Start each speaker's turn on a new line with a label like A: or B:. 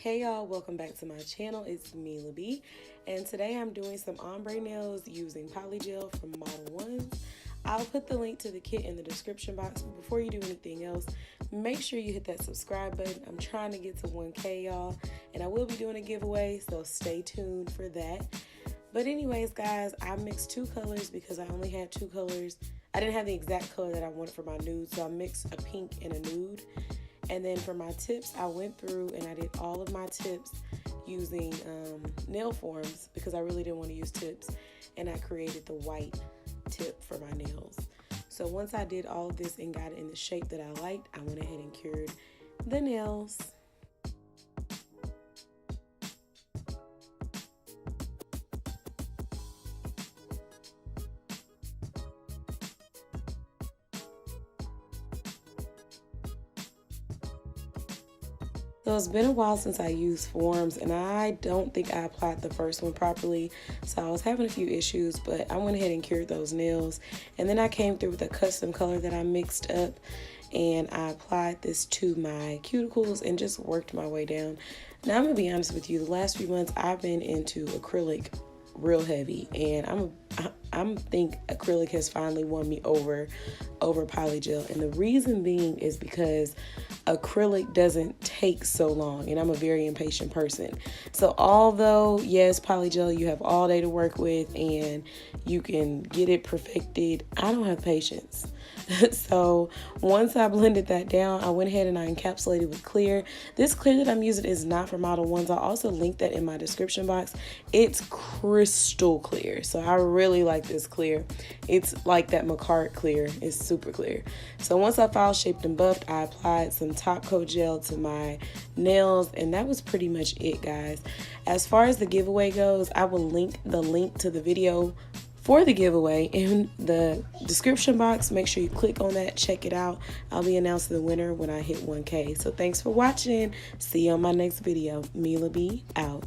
A: Hey y'all, welcome back to my channel. It's Mila B, and today I'm doing some ombre nails using polygel from Modelones. I'll put the link to the kit in the description box, but before you do anything else, make sure you hit that subscribe button. I'm trying to get to 1K, y'all, and I will be doing a giveaway, so stay tuned for that. But anyways, guys, I mixed two colors because I only had two colors. I didn't have the exact color that I wanted for my nude, so I mixed a pink and a nude. And then for my tips, I went through and I did all of my tips using nail forms because I really didn't want to use tips. And I created the white tip for my nails. So once I did all of this and got it in the shape that I liked, I went ahead and cured the nails. So it's been a while since I used forms, and I don't think I applied the first one properly. So I was having a few issues, but I went ahead and cured those nails. And then I came through with a custom color that I mixed up, and I applied this to my cuticles and just worked my way down. Now I'm gonna be honest with you, the last few months I've been into acrylic real heavy, and I think acrylic has finally won me over polygel. And the reason being is because acrylic doesn't take so long, and I'm a very impatient person. So although yes, polygel you have all day to work with and you can get it perfected, I don't have patience. So once I blended that down, I went ahead and I encapsulated with clear. This clear that I'm using is not from Modelones. I'll also link that in my description box. It's crystal clear, so I really like this clear. It's like that McCart clear. It's super clear. So once I file shaped and buffed, I applied some top coat gel to my nails, and that was pretty much it, guys. As far as the giveaway goes, I will link the link to the video for the giveaway in the description box. Make sure you click on that, check it out. I'll be announcing the winner when I hit 1K. So thanks for watching. See you on my next video. Mila B out.